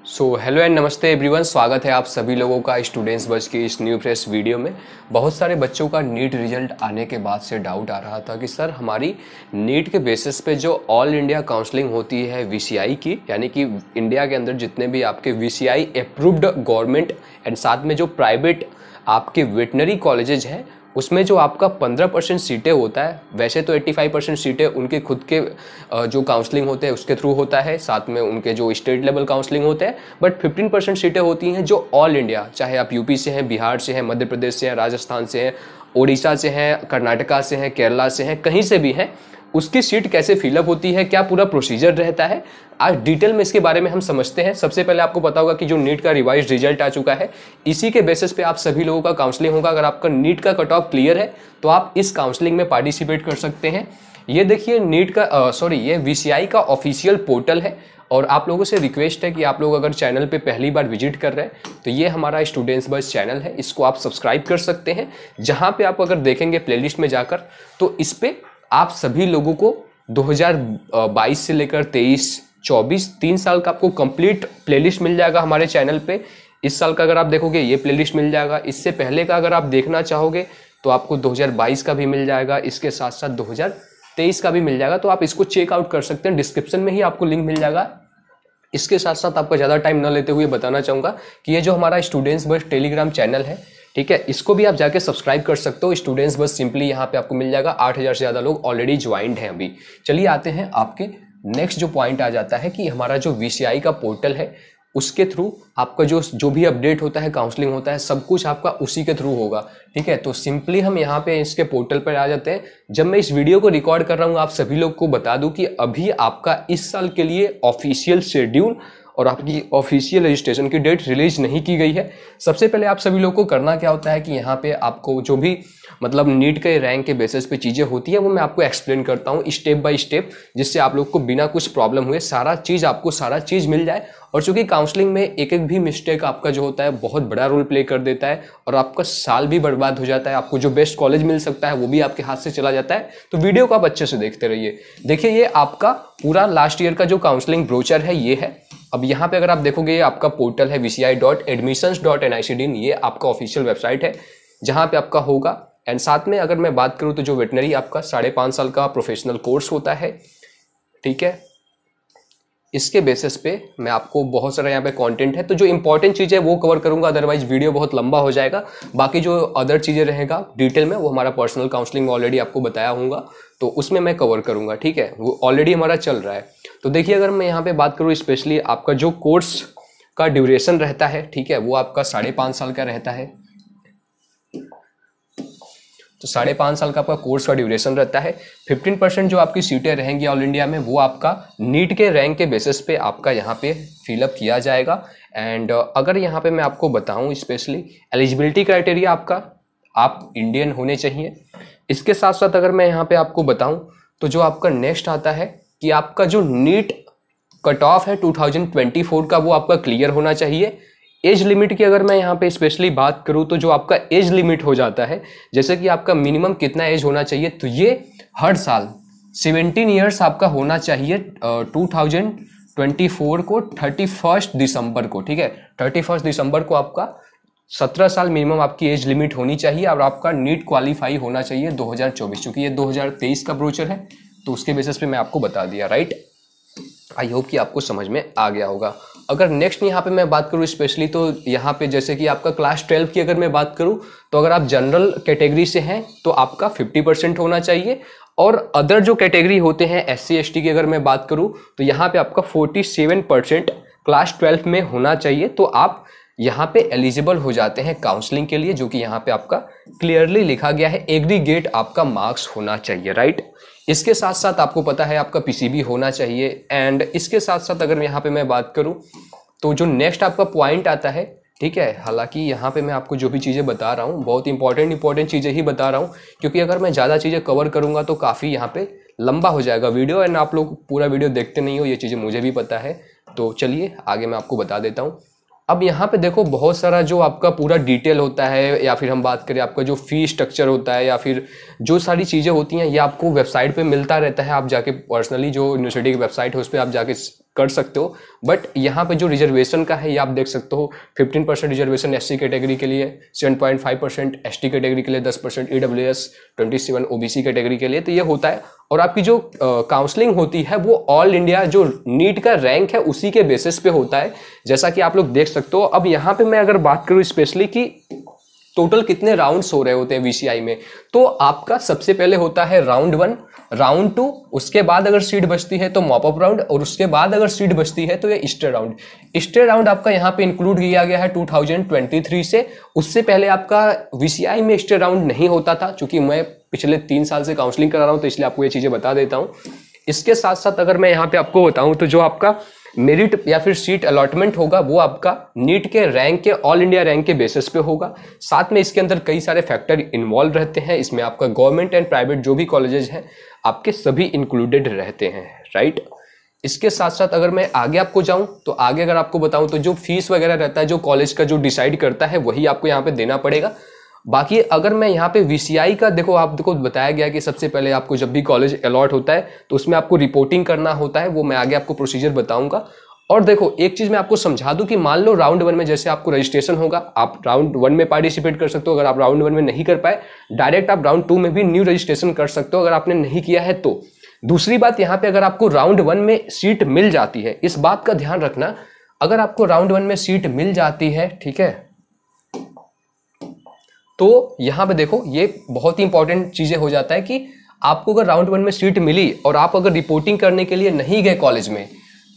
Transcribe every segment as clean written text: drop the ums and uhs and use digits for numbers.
Hello and नमस्ते everyone, स्वागत है आप सभी लोगों का स्टूडेंट्स बस की इस न्यू फ्रेश वीडियो में। बहुत सारे बच्चों का नीट रिजल्ट आने के बाद से डाउट आ रहा था कि सर हमारी नीट के बेसिस पे जो ऑल इंडिया काउंसलिंग होती है वीसीआई की, यानी कि इंडिया के अंदर जितने भी आपके वीसीआई अप्रूव्ड गवर्नमेंट एंड साथ में जो प्राइवेट आपके वेटनरी कॉलेजेज हैं उसमें जो आपका 15% सीटें होता है, वैसे तो 85% सीटें उनके खुद के जो काउंसलिंग होते हैं उसके थ्रू होता है, साथ में उनके जो स्टेट लेवल काउंसलिंग होते हैं, बट 15% सीटें होती हैं जो ऑल इंडिया, चाहे आप यूपी से हैं, बिहार से हैं, मध्य प्रदेश से हैं, राजस्थान से हैं, उड़ीसा से हैं, कर्नाटका से हैं, केरला से हैं, कहीं से भी हैं, उसकी सीट कैसे फिलअप होती है, क्या पूरा प्रोसीजर रहता है, आज डिटेल में इसके बारे में हम समझते हैं। सबसे पहले आपको पता होगा कि जो नीट का रिवाइज रिजल्ट आ चुका है, इसी के बेसिस पे आप सभी लोगों का काउंसलिंग होगा। अगर आपका नीट का कट ऑफ क्लियर है तो आप इस काउंसलिंग में पार्टिसिपेट कर सकते हैं। ये देखिए नीट का ये वीसीआई का ऑफिशियल पोर्टल है और आप लोगों से रिक्वेस्ट है कि आप लोग अगर चैनल पे पहली बार विजिट कर रहे हैं तो ये हमारा स्टूडेंट्स बस चैनल है, इसको आप सब्सक्राइब कर सकते हैं। जहाँ पे आप अगर देखेंगे प्लेलिस्ट में जाकर तो इस पे आप सभी लोगों को 2022 से लेकर 23, 24 3 साल का आपको कंप्लीट प्लेलिस्ट मिल जाएगा हमारे चैनल पे। इस साल का अगर आप देखोगे ये प्लेलिस्ट मिल जाएगा, इससे पहले का अगर आप देखना चाहोगे तो आपको 2022 का भी मिल जाएगा, इसके साथ साथ 2023 का भी मिल जाएगा। तो आप इसको चेकआउट कर सकते हैं, डिस्क्रिप्शन में ही आपको लिंक मिल जाएगा। इसके साथ साथ आपका ज़्यादा टाइम न लेते हुए बताना चाहूँगा कि ये जो हमारा स्टूडेंट्स बस टेलीग्राम चैनल है, ठीक है, इसको भी आप जाके सब्सक्राइब कर सकते हो। स्टूडेंट्स बस सिंपली यहाँ पे आपको मिल जाएगा। 8000 से ज़्यादा लोग ऑलरेडी ज्वाइंड हैं अभी। चलिए आते हैं आपके नेक्स्ट जो पॉइंट आ जाता है कि हमारा जो वीसीआई का पोर्टल है उसके थ्रू आपका जो भी अपडेट होता है, काउंसलिंग होता है, सब कुछ आपका उसी के थ्रू होगा, ठीक है। तो सिंपली हम यहाँ पे इसके पोर्टल पर आ जाते हैं। जब मैं इस वीडियो को रिकॉर्ड कर रहा हूँ आप सभी लोग को बता दूं कि अभी आपका इस साल के लिए ऑफिशियल शेड्यूल और आपकी ऑफिशियल रजिस्ट्रेशन की डेट रिलीज नहीं की गई है। सबसे पहले आप सभी लोग को करना क्या होता है कि यहाँ पे आपको जो भी मतलब नीट के रैंक के बेसिस पे चीज़ें होती है वो मैं आपको एक्सप्लेन करता हूँ स्टेप बाय स्टेप, जिससे आप लोग को बिना कुछ प्रॉब्लम हुए आपको सारा चीज़ मिल जाए। और चूंकि काउंसलिंग में एक एक भी मिस्टेक आपका जो होता है बहुत बड़ा रोल प्ले कर देता है और आपका साल भी बर्बाद हो जाता है, आपको जो बेस्ट कॉलेज मिल सकता है वो भी आपके हाथ से चला जाता है। तो वीडियो को आप अच्छे से देखते रहिए। देखिए ये आपका पूरा लास्ट ईयर का जो काउंसलिंग ब्रोचर है ये है। अब यहाँ पे अगर आप देखोगे ये आपका पोर्टल है vci.admissions.nic.in, ये आपका ऑफिशियल वेबसाइट है जहाँ पे आपका होगा। एंड साथ में अगर मैं बात करूँ तो जो वेटनरी आपका 5.5 साल का प्रोफेशनल कोर्स होता है, ठीक है, इसके बेसिस पे मैं आपको बहुत सारा यहाँ पे कंटेंट है, तो जो इंपॉर्टेंट चीज़ है वो कवर करूंगा, अदरवाइज वीडियो बहुत लंबा हो जाएगा। बाकी जो अदर चीज़ें रहेगा डिटेल में वो हमारा पर्सनल काउंसलिंग में ऑलरेडी आपको बताया होगा, तो उसमें मैं कवर करूंगा, ठीक है, वो ऑलरेडी हमारा चल रहा है। तो देखिए अगर मैं यहाँ पे बात करूँ स्पेशली आपका जो कोर्स का ड्यूरेशन रहता है, ठीक है, वो आपका 5.5 साल का रहता है। तो 5.5 साल का आपका कोर्स का ड्यूरेशन रहता है। 15% जो आपकी सीटें रहेंगी ऑल इंडिया में वो आपका नीट के रैंक के बेसिस पे आपका यहाँ पे फिलअप किया जाएगा। एंड अगर यहाँ पे मैं आपको बताऊँ स्पेशली एलिजिबिलिटी क्राइटेरिया आपका, आप इंडियन होने चाहिए। इसके साथ साथ अगर मैं यहाँ पे आपको बताऊँ तो जो आपका नेक्स्ट आता है कि आपका जो नीट कट ऑफ है 2024 का वो आपका क्लियर होना चाहिए। एज लिमिट की अगर मैं यहाँ पे स्पेशली बात करूँ तो जो आपका एज लिमिट हो जाता है, जैसे कि आपका मिनिमम कितना एज होना चाहिए, तो ये हर साल 17 ईयर्स आपका होना चाहिए 2024 को 31 दिसंबर को, ठीक है, 31 दिसंबर को आपका 17 साल मिनिमम आपकी एज लिमिट होनी चाहिए और आपका नीट क्वालिफाई होना चाहिए 2024, क्योंकि ये 2023 का ब्रोचर है तो उसके बेसिस पे मैं आपको बता दिया, राइट। आई होप कि आपको समझ में आ गया होगा। अगर नेक्स्ट यहाँ पे मैं बात करूँ स्पेशली तो यहाँ पे जैसे कि आपका क्लास 12 की अगर मैं बात करूँ तो अगर आप जनरल कैटेगरी से हैं तो आपका 50% होना चाहिए, और अदर जो कैटेगरी होते हैं SC ST की अगर मैं बात करूँ तो यहाँ पे आपका 47% क्लास 12 में होना चाहिए। तो आप यहाँ पे एलिजिबल हो जाते हैं काउंसलिंग के लिए, जो कि यहाँ पे आपका क्लियरली लिखा गया है, एग्रीगेट आपका मार्क्स होना चाहिए, राइट। इसके साथ साथ आपको पता है आपका PCB होना चाहिए। एंड इसके साथ साथ अगर यहाँ पे मैं बात करूँ तो जो नेक्स्ट आपका पॉइंट आता है, ठीक है, हालांकि यहाँ पे मैं आपको जो भी चीज़ें बता रहा हूँ बहुत इंपॉर्टेंट चीज़ें ही बता रहा हूँ, क्योंकि अगर मैं ज़्यादा चीज़ें कवर करूँगा तो काफ़ी यहाँ पे लंबा हो जाएगा वीडियो, एंड आप लोग पूरा वीडियो देखते नहीं हो, ये चीज़ें मुझे भी पता है। तो चलिए आगे मैं आपको बता देता हूँ। अब यहाँ पे देखो बहुत सारा जो आपका पूरा डिटेल होता है, या फिर हम बात करें आपका जो फी स्ट्रक्चर होता है, या फिर जो सारी चीज़ें होती हैं ये आपको वेबसाइट पे मिलता रहता है। आप जाके पर्सनली जो यूनिवर्सिटी की वेबसाइट है उस पर आप जाके कर सकते हो। बट यहाँ पे जो रिजर्वेशन का है ये आप देख सकते हो, 15% रिजर्वेशन एससी कैटेगरी के लिए, 7.5% एसटी कैटेगरी के लिए, 10% ईडब्ल्यूएस, 27 ओबीसी कैटेगरी के लिए, तो ये होता है। और आपकी जो काउंसलिंग होती है वो ऑल इंडिया जो नीट का रैंक है उसी के बेसिस पे होता है, जैसा कि आप लोग देख सकते हो। अब यहाँ पे मैं अगर बात करूँ स्पेशली कि टोटल कितने राउंड्स हो रहे होते हैं वीसीआई में, तो आपका सबसे पहले होता है राउंड 1, राउंड 2, उसके बाद अगर सीट बचती है तो मॉप अप राउंड, और उसके बाद अगर सीट बचती है तो ये स्टे राउंड। स्टे राउंड आपका यहाँ पे इंक्लूड किया गया है 2023 से। उससे पहले आपका वीसीआई में स्टे राउंड नहीं होता था, क्योंकि मैं पिछले 3 साल से काउंसलिंग करा रहा हूँ तो इसलिए आपको ये चीजें बता देता हूँ। इसके साथ साथ अगर मैं यहाँ पे आपको बताऊं तो जो आपका मेरिट या फिर सीट अलॉटमेंट होगा वो आपका नीट के रैंक के, ऑल इंडिया रैंक के बेसिस पे होगा। साथ में इसके अंदर कई सारे फैक्टर इन्वॉल्व रहते हैं, इसमें आपका गवर्नमेंट एंड प्राइवेट जो भी कॉलेजेस हैं आपके सभी इंक्लूडेड रहते हैं, राइट। इसके साथ साथ अगर मैं आगे आपको जाऊं तो आगे अगर आपको बताऊं तो जो फीस वगैरह रहता है जो कॉलेज का जो डिसाइड करता है वही आपको यहाँ पे देना पड़ेगा। बाकी अगर मैं यहाँ पे वीसीआई का देखो, आपको बताया गया कि सबसे पहले आपको जब भी कॉलेज अलॉट होता है तो उसमें आपको रिपोर्टिंग करना होता है, वो मैं आगे आपको प्रोसीजर बताऊंगा। और देखो एक चीज मैं आपको समझा दूं कि मान लो राउंड 1 में जैसे आपको रजिस्ट्रेशन होगा, आप राउंड 1 में पार्टिसिपेट कर सकते हो। अगर आप राउंड 1 में नहीं कर पाए, डायरेक्ट आप राउंड 2 में भी न्यू रजिस्ट्रेशन कर सकते हो अगर आपने नहीं किया है तो। दूसरी बात यहाँ पे, अगर आपको राउंड 1 में सीट मिल जाती है, इस बात का ध्यान रखना, अगर आपको राउंड 1 में सीट मिल जाती है, ठीक है, तो यहां पे देखो ये बहुत ही इंपॉर्टेंट चीजें हो जाता है कि आपको अगर राउंड 1 में सीट मिली और आप अगर रिपोर्टिंग करने के लिए नहीं गए कॉलेज में,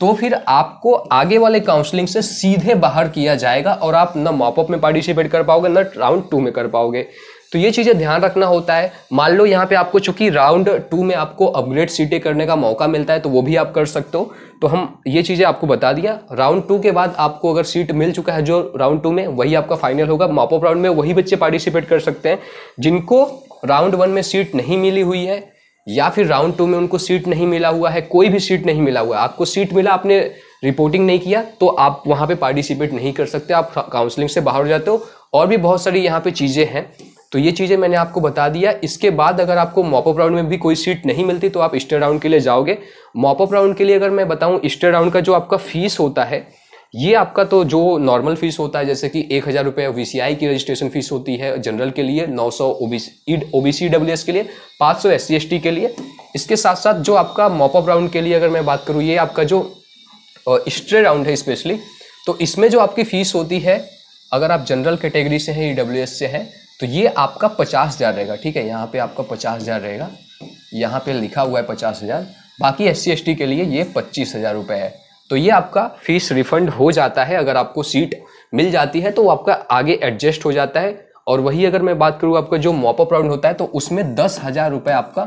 तो फिर आपको आगे वाले काउंसलिंग से सीधे बाहर किया जाएगा और आप ना मॉपअप में पार्टिसिपेट कर पाओगे ना राउंड 2 में कर पाओगे। तो ये चीजें ध्यान रखना होता है। मान लो यहाँ पे आपको चूंकि राउंड 2 में आपको अपग्रेड सीटें करने का मौका मिलता है तो वो भी आप कर सकते हो, तो हम ये चीजें आपको बता दिया। राउंड 2 के बाद आपको अगर सीट मिल चुका है जो राउंड 2 में, वही आपका फाइनल होगा। मॉपअप राउंड में वही बच्चे पार्टिसिपेट कर सकते हैं जिनको राउंड 1 में सीट नहीं मिली हुई है, या फिर राउंड 2 में उनको सीट नहीं मिला हुआ है, कोई भी सीट नहीं मिला हुआ है। आपको सीट मिला, आपने रिपोर्टिंग नहीं किया, तो आप वहां पे पार्टिसिपेट नहीं कर सकते, आप काउंसलिंग से बाहर हो जाते हो। और भी बहुत सारी यहाँ पे चीजें हैं, तो ये चीजें मैंने आपको बता दिया। इसके बाद अगर आपको मॉपअप राउंड में भी कोई सीट नहीं मिलती तो आप स्टे राउंड के लिए जाओगे। मॉपअप राउंड के लिए अगर मैं बताऊं, स्टे राउंड का जो आपका फीस होता है, ये आपका तो जो नॉर्मल फीस होता है, जैसे कि 1000 रुपये वीसीआई की रजिस्ट्रेशन फीस होती है जनरल के लिए, 900 ओबीसी ईडब्ल्यूएस के लिए, 500 एससी एसटी के लिए। इसके साथ साथ जो आपका मॉपअप राउंड के लिए अगर मैं बात करूँ, ये आपका जो स्टे राउंड है स्पेशली, तो इसमें जो आपकी फीस होती है, अगर आप जनरल कैटेगरी से हैं, ईडब्ल्यूएस से हैं, तो ये आपका 50,000 रहेगा, ठीक है। यहाँ पे आपका 50,000 रहेगा, यहाँ पे लिखा हुआ है 50,000। बाकी एससी एसटी के लिए ये 25,000 रुपये है। तो ये आपका फीस रिफंड हो जाता है, अगर आपको सीट मिल जाती है तो वो आपका आगे एडजस्ट हो जाता है। और वही अगर मैं बात करूँ आपका जो मॉपअप राउंड होता है, तो उसमें 10,000 रुपये आपका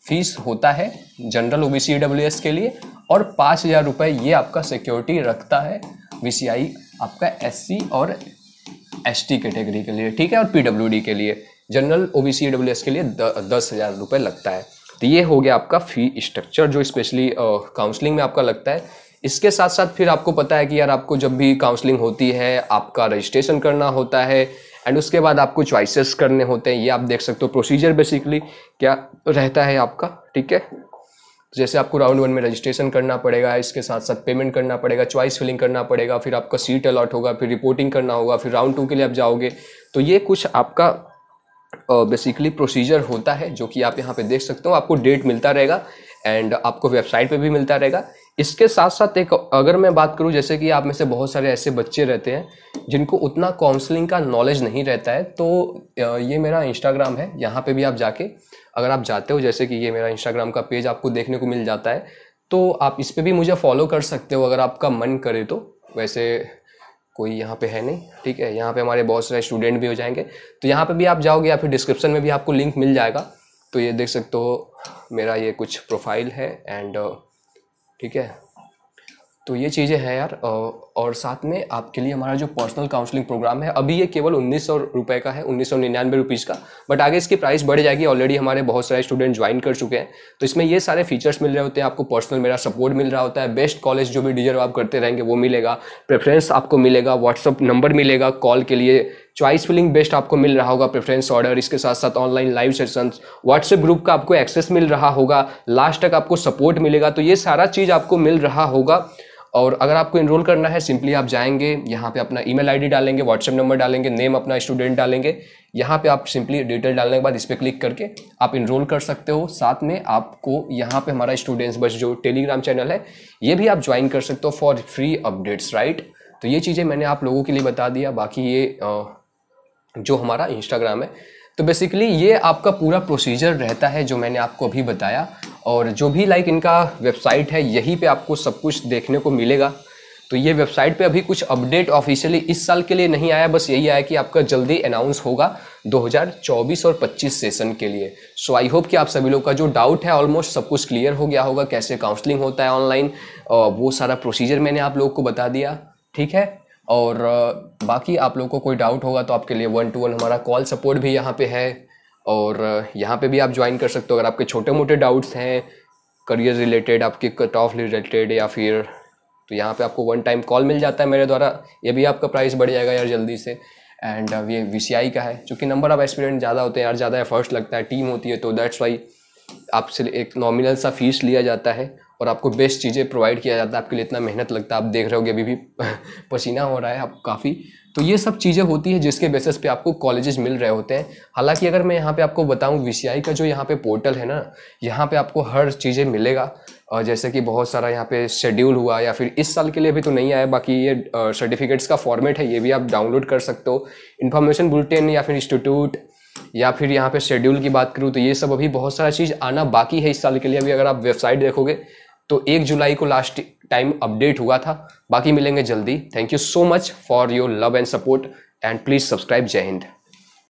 फीस होता है जनरल ओबीसी ईडब्ल्यूएस के लिए, और 5,000 रुपये ये आपका सिक्योरिटी रखता है वीसीआई आपका एससी और एसटी कैटेगरी के लिए, ठीक है। और पीडब्ल्यूडी के लिए, जनरल ओबीसी ईडब्ल्यूएस के लिए 10,000 रुपये लगता है। तो ये हो गया आपका फी स्ट्रक्चर जो स्पेशली काउंसलिंग में आपका लगता है। इसके साथ साथ फिर आपको पता है कि यार आपको जब भी काउंसलिंग होती है आपका रजिस्ट्रेशन करना होता है, एंड उसके बाद आपको चॉइसेस करने होते हैं। ये आप देख सकते हो प्रोसीजर बेसिकली क्या रहता है आपका, ठीक है। जैसे आपको राउंड 1 में रजिस्ट्रेशन करना पड़ेगा, इसके साथ साथ पेमेंट करना पड़ेगा, चॉइस फिलिंग करना पड़ेगा, फिर आपका सीट अलॉट होगा, फिर रिपोर्टिंग करना होगा, फिर राउंड 2 के लिए आप जाओगे। तो ये कुछ आपका बेसिकली प्रोसीजर होता है जो कि आप यहाँ पे देख सकते हो। आपको डेट मिलता रहेगा एंड आपको वेबसाइट पे भी मिलता रहेगा। इसके साथ साथ एक अगर मैं बात करूँ, जैसे कि आप में से बहुत सारे ऐसे बच्चे रहते हैं जिनको उतना काउंसलिंग का नॉलेज नहीं रहता है, तो ये मेरा इंस्टाग्राम है, यहाँ पे भी आप जाके अगर आप जाते हो, जैसे कि ये मेरा इंस्टाग्राम का पेज आपको देखने को मिल जाता है, तो आप इस पर भी मुझे फॉलो कर सकते हो अगर आपका मन करे तो। वैसे कोई यहाँ पे है नहीं, ठीक है। यहाँ पे हमारे बहुत सारे स्टूडेंट भी हो जाएंगे, तो यहाँ पे भी आप जाओगे या फिर डिस्क्रिप्शन में भी आपको लिंक मिल जाएगा। तो ये देख सकते हो मेरा ये कुछ प्रोफाइल है एंड ठीक है। तो ये चीज़ें हैं यार। और साथ में आपके लिए हमारा जो पर्सनल काउंसलिंग प्रोग्राम है, अभी ये केवल 1900 रुपये का है, 1999 रुपीज़ का, बट आगे इसकी प्राइस बढ़ जाएगी। ऑलरेडी हमारे बहुत सारे स्टूडेंट ज्वाइन कर चुके हैं, तो इसमें ये सारे फीचर्स मिल रहे होते हैं आपको। पर्सनल मेरा सपोर्ट मिल रहा होता है, बेस्ट कॉलेज जो भी डिजर्व आप करते रहेंगे वो मिलेगा, प्रेफरेंस आपको मिलेगा, व्हाट्सअप नंबर मिलेगा कॉल के लिए, चॉइस फिलिंग बेस्ट आपको मिल रहा होगा, प्रेफरेंस ऑर्डर, इसके साथ साथ online live sessions, WhatsApp group का आपको एक्सेस मिल रहा होगा, लास्ट तक आपको सपोर्ट मिलेगा। तो ये सारा चीज़ आपको मिल रहा होगा। और अगर आपको इनरोल करना है, सिंपली आप जाएंगे यहाँ पे अपना ईमेल आईडी डालेंगे, व्हाट्सएप नंबर डालेंगे, नेम अपना स्टूडेंट डालेंगे, यहाँ पे आप सिंपली डिटेल डालने के बाद इस पर क्लिक करके आप इनरोल कर सकते हो। साथ में आपको यहाँ पे हमारा स्टूडेंट्स बस जो टेलीग्राम चैनल है ये भी आप ज्वाइन कर सकते हो फॉर फ्री अपडेट्स, राइट। तो ये चीज़ें मैंने आप लोगों के लिए बता दिया। बाकी ये जो हमारा इंस्टाग्राम है, तो बेसिकली ये आपका पूरा प्रोसीजर रहता है जो मैंने आपको अभी बताया। और जो भी लाइक इनका वेबसाइट है, यहीं पे आपको सब कुछ देखने को मिलेगा। तो ये वेबसाइट पे अभी कुछ अपडेट ऑफिशियली इस साल के लिए नहीं आया, बस यही आया कि आपका जल्दी अनाउंस होगा 2024 और 25 सेशन के लिए। सो आई होप कि आप सभी लोग का जो डाउट है ऑलमोस्ट सब कुछ क्लियर हो गया होगा, कैसे काउंसलिंग होता है ऑनलाइन, वो सारा प्रोसीजर मैंने आप लोगों को बता दिया, ठीक है। और बाकी आप लोगों को कोई डाउट होगा तो आपके लिए 1-to-1 हमारा कॉल सपोर्ट भी यहाँ पे है, और यहाँ पे भी आप ज्वाइन कर सकते हो। अगर आपके छोटे मोटे डाउट्स हैं करियर रिलेटेड, आपके कट ऑफ रिलेटेड या फिर, तो यहाँ पे आपको 1 टाइम कॉल मिल जाता है मेरे द्वारा। ये भी आपका प्राइस बढ़ जाएगा यार जल्दी से। एंड ये VCI का है, चूँकि नंबर ऑफ एस्पिरेंट ज़्यादा होते हैं यार, ज़्यादा एफर्ट्स लगता है, टीम होती है, तो दैट्स वाई आपसे एक नॉमिनल सा फीस लिया जाता है और आपको बेस्ट चीज़ें प्रोवाइड किया जाता है। आपके लिए इतना मेहनत लगता है, आप देख रहे होगे अभी भी पसीना हो रहा है आप काफ़ी। तो ये सब चीज़ें होती है जिसके बेसिस पे आपको कॉलेजेस मिल रहे होते हैं। हालांकि अगर मैं यहाँ पे आपको बताऊँ, VCI का जो यहाँ पे पोर्टल है ना, यहाँ पे आपको हर चीज़ें मिलेगा। और जैसे कि बहुत सारा यहाँ पे शेड्यूल हुआ, या फिर इस साल के लिए अभी तो नहीं आया, बाकी ये सर्टिफिकेट्स का फॉर्मेट है, ये भी आप डाउनलोड कर सकते हो। इन्फॉर्मेशन बुलेटिन या फिर इंस्टीट्यूट, या फिर यहाँ पे शेड्यूल की बात करूँ तो ये सब अभी बहुत सारा चीज़ आना बाकी है इस साल के लिए। अभी अगर आप वेबसाइट देखोगे तो 1 जुलाई को लास्ट टाइम अपडेट हुआ था। बाकी मिलेंगे जल्दी। Thank you so much for your love and support, and please subscribe. जय हिंद।